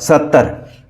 70।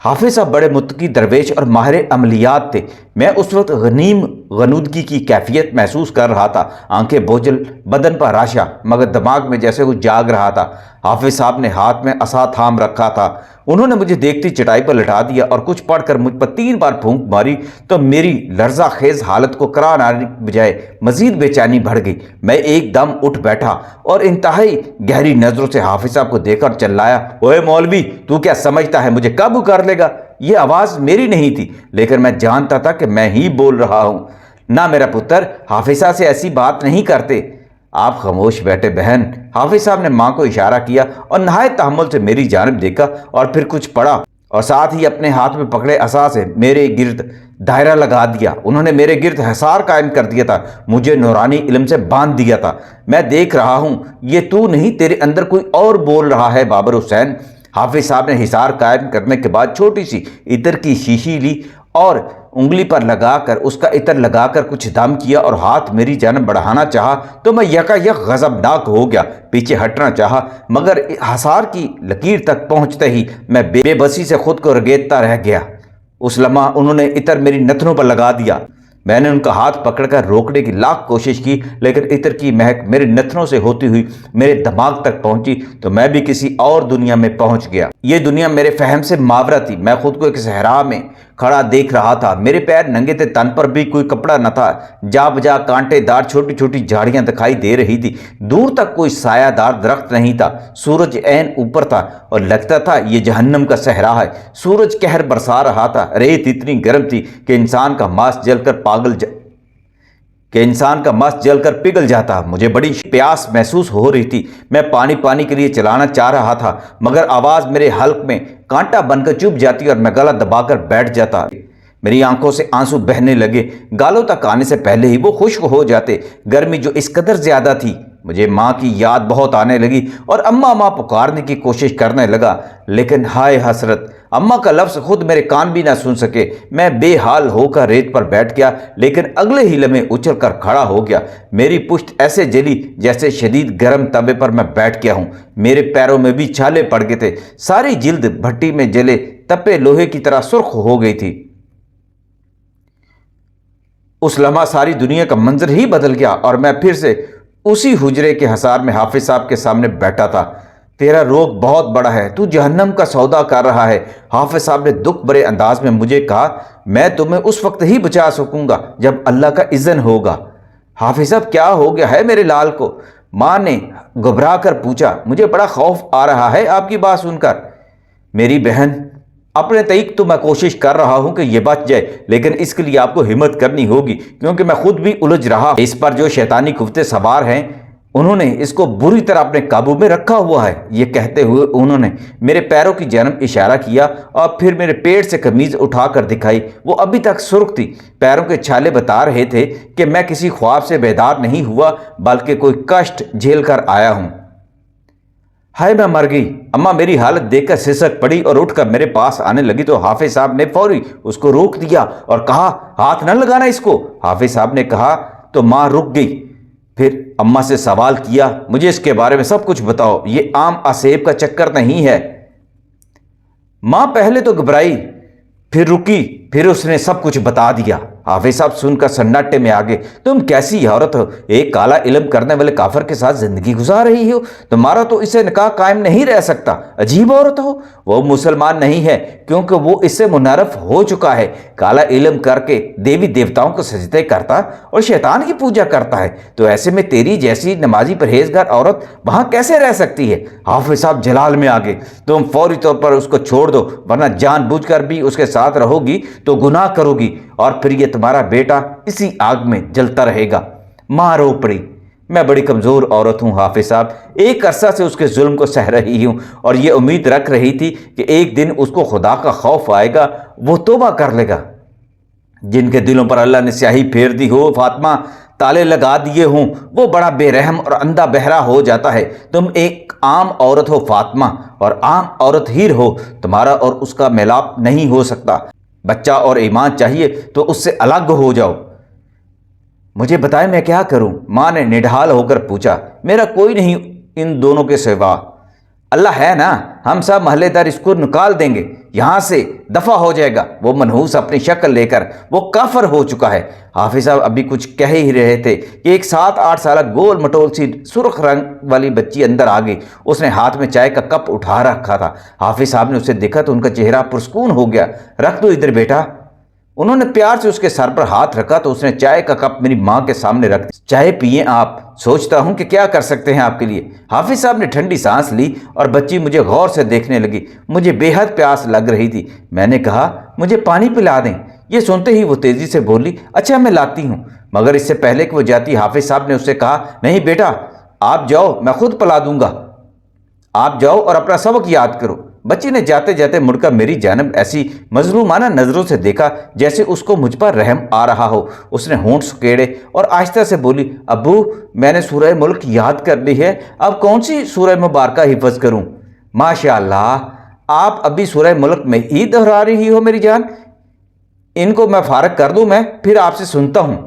حافظ صاحب بڑے متقی درویش اور ماہر عملیات تھے۔ میں اس وقت غنیم غنودگی کی کیفیت محسوس کر رہا تھا، آنکھیں بوجھل، بدن پر راشا، مگر دماغ میں جیسے کچھ جاگ رہا تھا۔ حافظ صاحب نے ہاتھ میں عصا تھام رکھا تھا۔ انہوں نے مجھے دیکھتی چٹائی پر لٹا دیا اور کچھ پڑھ کر مجھ پر 3 بار پھونک ماری تو میری لرزہ خیز حالت کو کرانے کے بجائے مزید بے چینی بڑھ گئی۔ میں ایک دم اٹھ بیٹھا اور انتہائی گہری نظروں سے حافظ صاحب کو دیکھ کر چلایا، اوے مولوی، تو کیا سمجھتا ہے مجھے قابو کر لے گا؟ یہ آواز میری نہیں تھی، لیکن میں جانتا تھا کہ میں ہی بول رہا ہوں۔ نہ میرا پتر، حافظ صاحب سے ایسی بات نہیں کرتے۔ آپ خاموش بیٹھے بہن۔ حافظ صاحب نے ماں کو اشارہ کیا اور نہایت تحمل سے میری جانب دیکھا اور پھر کچھ پڑھا اور ساتھ ہی اپنے ہاتھ میں پکڑے عصا سے میرے گرد دائرہ لگا دیا۔ انہوں نے میرے گرد حصار قائم کر دیا تھا، مجھے نورانی علم سے باندھ دیا تھا۔ میں دیکھ رہا ہوں، یہ تو نہیں، تیرے اندر کوئی اور بول رہا ہے بابر حسین۔ حافظ صاحب نے حصار قائم کرنے کے بعد چھوٹی سی عطر کی شیشی لی اور انگلی پر لگا کر اس کا عطر لگا کر کچھ دم کیا اور ہاتھ میری جانب بڑھانا چاہا تو میں یکا یک غضبناک ہو گیا، پیچھے ہٹنا چاہا، مگر حصار کی لکیر تک پہنچتے ہی میں بے بسی سے خود کو رگیدتا رہ گیا۔ اس لمحہ انہوں نے عطر میری نتنوں پر لگا دیا۔ میں نے ان کا ہاتھ پکڑ کر روکنے کی لاکھ کوشش کی، لیکن عطر کی مہک میرے نتنوں سے ہوتی ہوئی میرے دماغ تک پہنچی تو میں بھی کسی اور دنیا میں پہنچ گیا۔ یہ دنیا میرے فہم سے ماورا تھی۔ میں خود کو ایک صحرا میں کھڑا دیکھ رہا تھا۔ میرے پیر ننگے تھے، تن پر بھی کوئی کپڑا نہ تھا، جا بجا کانٹے دار چھوٹی چھوٹی جھاڑیاں دکھائی دے رہی تھی، دور تک کوئی سایہ دار درخت نہیں تھا۔ سورج عین اوپر تھا اور لگتا تھا یہ جہنم کا صحرا ہے۔ سورج قہر برسا رہا تھا، ریت اتنی گرم تھی کہ انسان کا ماس جل کر پگھل جاتا۔ مجھے بڑی پیاس محسوس ہو رہی تھی۔ میں پانی کے لیے چلانا چاہ رہا تھا، مگر آواز میرے حلق میں کانٹا بن کر چبھ جاتی اور میں گلا دبا کر بیٹھ جاتا۔ میری آنکھوں سے آنسو بہنے لگے، گالوں تک آنے سے پہلے ہی وہ خشک ہو جاتے۔ گرمی جو اس قدر زیادہ تھی، مجھے ماں کی یاد بہت آنے لگی اور اماں ماں پکارنے کی کوشش کرنے لگا، لیکن ہائے حسرت، اماں کا لفظ خود میرے کان بھی نہ سن سکے۔ میں بے حال ہو کر ریت پر بیٹھ گیا، لیکن اگلے ہی لمحے اچھل کر کھڑا ہو گیا۔ میری پشت ایسے جلی جیسے شدید گرم توے پر میں بیٹھ گیا ہوں۔ میرے پیروں میں بھی چھالے پڑ گئے تھے، ساری جلد بھٹی میں جلے تپے لوہے کی طرح سرخ ہو گئی تھی۔ اس لمحہ ساری دنیا کا منظر ہی بدل گیا اور میں پھر سے اسی حجرے کے حصار میں حافظ صاحب کے سامنے بیٹھا تھا۔ تیرا روگ بہت بڑا ہے، تو جہنم کا سودا کر رہا ہے، حافظ صاحب نے دکھ بھرے انداز میں مجھے کہا۔ میں تمہیں اس وقت ہی بچا سکوں گا جب اللہ کا اذن ہوگا۔ حافظ صاحب، کیا ہو گیا ہے میرے لال کو؟ ماں نے گھبرا کر پوچھا۔ مجھے بڑا خوف آ رہا ہے آپ کی بات سن کر۔ میری بہن، اپنے تئیق تو میں کوشش کر رہا ہوں کہ یہ بچ جائے، لیکن اس کے لیے آپ کو ہمت کرنی ہوگی، کیونکہ میں خود بھی الجھ رہا ہوں۔ اس پر جو شیطانی قوتیں سوار ہیں، انہوں نے اس کو بری طرح اپنے قابو میں رکھا ہوا ہے۔ یہ کہتے ہوئے انہوں نے میرے پیروں کی جانب اشارہ کیا اور پھر میرے پیٹ سے قمیض اٹھا کر دکھائی۔ وہ ابھی تک سرخ تھی۔ پیروں کے چھالے بتا رہے تھے کہ میں کسی خواب سے بیدار نہیں ہوا، بلکہ کوئی کشٹ جھیل کر آیا ہوں۔ ہائے، میں مر گئی۔ اماں میری حالت دیکھ کر سسک پڑی اور اٹھ کر میرے پاس آنے لگی تو حافظ صاحب نے فوری اس کو روک دیا اور کہا، ہاتھ نہ لگانا اس کو۔ حافظ صاحب نے کہا تو ماں رک گئی۔ پھر اماں سے سوال کیا، مجھے اس کے بارے میں سب کچھ بتاؤ، یہ عام اسیب کا چکر نہیں ہے۔ ماں پہلے تو گھبرائی، پھر رکی، پھر اس نے سب کچھ بتا دیا۔ حافظ صاحب سن کر سناٹے میں آگے، تم کیسی عورت ہو، ایک کالا علم کرنے والے کافر کے ساتھ زندگی گزار رہی ہو، تمہارا تو اسے نکاح قائم نہیں رہ سکتا، عجیب عورت ہو۔ وہ مسلمان نہیں ہے کیونکہ وہ اس سے منحرف ہو چکا ہے، کالا علم کر کے دیوی دیوتاؤں کو سجدے کرتا اور شیطان کی پوجا کرتا ہے، تو ایسے میں تیری جیسی نمازی پرہیزگار عورت وہاں کیسے رہ سکتی ہے؟ حافظ صاحب جلال میں آگے، تم فوری طور پر اس کو چھوڑ دو، ورنہ جان بوجھ کر بھی اس کے ساتھ رہو گی تو گناہ کرو گی اور پھر یہ تمہارا بیٹا اسی آگ میں جلتا رہے گا۔ ماں رو پڑی، میں بڑی کمزور عورت ہوں حافظ صاحب، ایک عرصہ سے اس کے ظلم کو سہ رہی ہوں اور یہ امید رکھ رہی تھی کہ ایک دن اس کو خدا کا خوف آئے گا، وہ توبہ کر لے گا۔ جن کے دلوں پر اللہ نے سیاہی پھیر دی ہو، فاطمہ تالے لگا دیے ہوں، وہ بڑا بے رحم اور اندھا بہرا ہو جاتا ہے۔ تم ایک عام عورت ہو فاطمہ، اور عام عورت ہی رہو، تمہارا اور اس کا میلاپ نہیں ہو سکتا۔ بچہ اور ایمان چاہیے تو اس سے الگ ہو جاؤ۔ مجھے بتائے میں کیا کروں؟ ماں نے نڈھال ہو کر پوچھا۔ میرا کوئی نہیں ان دونوں کے سوا۔ اللہ ہے نا, ہم سب محلے دار اس کو نکال دیں گے, یہاں سے دفع ہو جائے گا. وہ منحوس اپنی شکل لے کر وہ کافر ہو چکا ہے. حافظ صاحب ابھی کچھ کہہ ہی رہے تھے کہ ایک 7-8 سالہ گول مٹول سی سرخ رنگ والی بچی اندر آ گئی. اس نے ہاتھ میں چائے کا کپ اٹھا رکھا تھا. حافظ صاحب نے اسے دیکھا تو ان کا چہرہ پرسکون ہو گیا. رکھ دو ادھر بیٹا. انہوں نے پیار سے اس کے سر پر ہاتھ رکھا تو اس نے چائے کا کپ میری ماں کے سامنے رکھ دیا. چائے پئیں آپ, سوچتا ہوں کہ کیا کر سکتے ہیں آپ کے لیے. حافظ صاحب نے ٹھنڈی سانس لی اور بچی مجھے غور سے دیکھنے لگی. مجھے بے حد پیاس لگ رہی تھی. میں نے کہا مجھے پانی پلا دیں. یہ سنتے ہی وہ تیزی سے بولی اچھا میں لاتی ہوں. مگر اس سے پہلے کہ وہ جاتی حافظ صاحب نے اسے کہا نہیں بیٹا آپ جاؤ, میں خود پلا دوں گا. آپ جاؤ اور اپنا سبق یاد کرو. بچی نے جاتے جاتے مڑ کر میری جانب ایسی مظلومانہ نظروں سے دیکھا جیسے اس کو مجھ پر رحم آ رہا ہو. اس نے ہونٹ سکیڑے اور آہستہ سے بولی ابو میں نے سورہ ملک یاد کر لی ہے, اب کون سی سورہ مبارکہ حفظ کروں. ماشاءاللہ آپ ابھی سورہ ملک میں ہی دہرا رہی ہو میری جان. ان کو میں فارغ کر دوں, میں پھر آپ سے سنتا ہوں.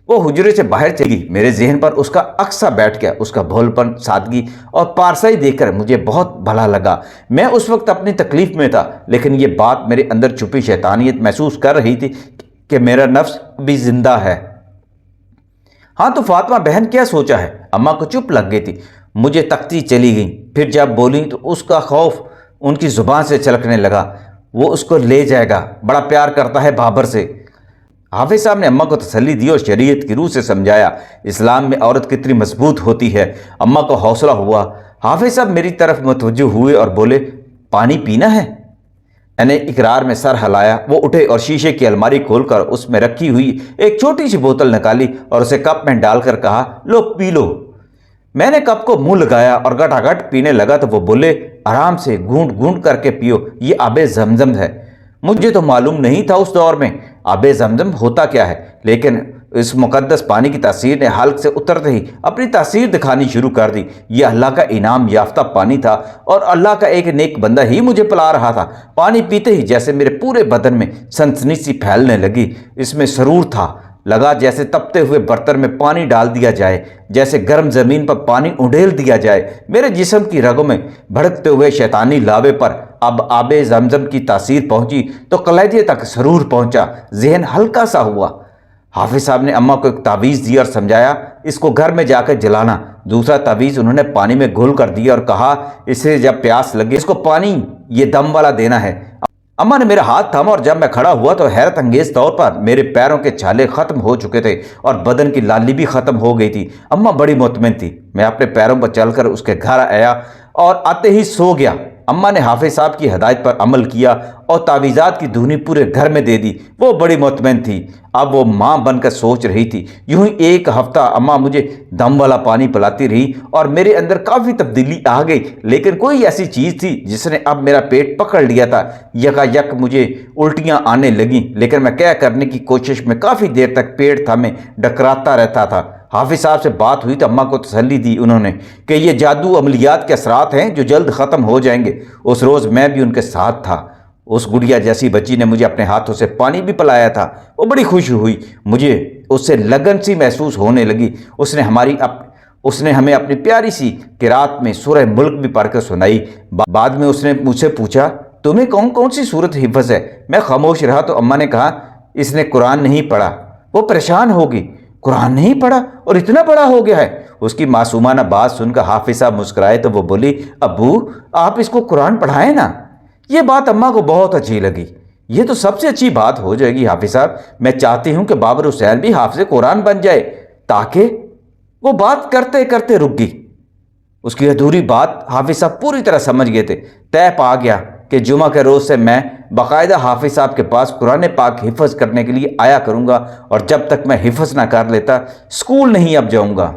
وہ حجرے سے باہر چلی. میرے ذہن پر اس کا عکسہ بیٹھ گیا. اس کا بھولپن, سادگی اور پارسائی دیکھ کر مجھے بہت بھلا لگا. میں اس وقت اپنی تکلیف میں تھا, لیکن یہ بات میرے اندر چھپی شیطانیت محسوس کر رہی تھی کہ میرا نفس بھی زندہ ہے. ہاں تو فاطمہ بہن کیا سوچا ہے. اماں کو چپ لگ گئی تھی. مجھے تکتی چلی گئی. پھر جب بولی تو اس کا خوف ان کی زبان سے چھلکنے لگا. وہ اس کو لے جائے گا, بڑا پیار کرتا ہے بابر سے. حافظ صاحب نے اماں کو تسلی دی اور شریعت کی روح سے سمجھایا اسلام میں عورت کتنی مضبوط ہوتی ہے. اماں کو حوصلہ ہوا. حافظ صاحب میری طرف متوجہ ہوئے اور بولے پانی پینا ہے. میں نے اقرار میں سر ہلایا. وہ اٹھے اور شیشے کی الماری کھول کر اس میں رکھی ہوئی ایک چھوٹی سی بوتل نکالی اور اسے کپ میں ڈال کر کہا لو پی لو. میں نے کپ کو منہ لگایا اور گٹا گٹ پینے لگا تو وہ بولے آرام سے گھونٹ گھونٹ کر کے پیو, یہ آب زمزم ہے. مجھے تو معلوم نہیں تھا اس دور میں آب زمزم ہوتا کیا ہے, لیکن اس مقدس پانی کی تاثیر نے حلق سے اترتے ہی اپنی تاثیر دکھانی شروع کر دی. یہ اللہ کا انعام یافتہ پانی تھا اور اللہ کا ایک نیک بندہ ہی مجھے پلا رہا تھا. پانی پیتے ہی جیسے میرے پورے بدن میں سنسنی سی پھیلنے لگی. اس میں سرور تھا. لگا جیسے تپتے ہوئے برتن میں پانی ڈال دیا جائے, جیسے گرم زمین پر پانی اڈیل دیا جائے. میرے جسم کی رگوں میں بھڑکتے ہوئے شیطانی لاوے پر اب آب زمزم کی تاثیر پہنچی تو کلیجے تک سرور پہنچا. ذہن ہلکا سا ہوا. حافظ صاحب نے اماں کو ایک تعویذ دیا اور سمجھایا اس کو گھر میں جا کر جلانا. دوسرا تعویذ انہوں نے پانی میں گھول کر دیا اور کہا اسے جب پیاس لگے اس کو پانی یہ دم والا دینا ہے. اماں نے میرا ہاتھ تھاما اور جب میں کھڑا ہوا تو حیرت انگیز طور پر میرے پیروں کے چھالے ختم ہو چکے تھے اور بدن کی لالی بھی ختم ہو گئی تھی. اماں بڑی مطمئن تھی. میں اپنے پیروں پر چل کر اس کے گھر آیا اور آتے ہی سو گیا. اماں نے حافظ صاحب کی ہدایت پر عمل کیا اور تعویذات کی دھنی پورے گھر میں دے دی. وہ بڑی مطمئن تھی. اب وہ ماں بن کر سوچ رہی تھی. یوں ہی ایک ہفتہ اماں مجھے دم والا پانی پلاتی رہی اور میرے اندر کافی تبدیلی آ گئی, لیکن کوئی ایسی چیز تھی جس نے اب میرا پیٹ پکڑ لیا تھا. یک مجھے الٹیاں آنے لگیں, لیکن میں کیا کرنے کی کوشش میں کافی دیر تک پیٹ تھامے ڈکراتا رہتا تھا. حافظ صاحب سے بات ہوئی تو اماں کو تسلی دی انہوں نے کہ یہ جادو عملیات کے اثرات ہیں جو جلد ختم ہو جائیں گے. اس روز میں بھی ان کے ساتھ تھا. اس گڑیا جیسی بچی نے مجھے اپنے ہاتھوں سے پانی بھی پلایا تھا. وہ بڑی خوش ہوئی. مجھے اس سے لگن سی محسوس ہونے لگی. اس نے ہمیں اپنی پیاری سی قرات میں سورہ ملک بھی پڑھ کر سنائی. بعد میں اس نے مجھ سے پوچھا تمہیں کون کون سی صورت حفظ ہے. میں خاموش رہا تو اماں نے کہا اس نے قرآن نہیں پڑھا. وہ پریشان ہوگی. قرآن نہیں پڑھا اور اتنا بڑا ہو گیا ہے. اس کی معصومانہ بات سن کر حافظ صاحب مسکرائے تو وہ بولی ابو آپ اس کو قرآن پڑھائیں نا. یہ بات اماں کو بہت اچھی لگی. یہ تو سب سے اچھی بات ہو جائے گی حافظ صاحب. میں چاہتی ہوں کہ بابر حسین بھی حافظ قرآن بن جائے. تاکہ وہ بات کرتے کرتے رک گئی. اس کی ادھوری بات حافظ صاحب پوری طرح سمجھ گئے تھے. طے پا گیا کہ جمعہ کے روز سے میں باقاعدہ حافظ صاحب کے پاس قرآن پاک حفظ کرنے کے لیے آیا کروں گا, اور جب تک میں حفظ نہ کر لیتا اسکول نہیں اب جاؤں گا.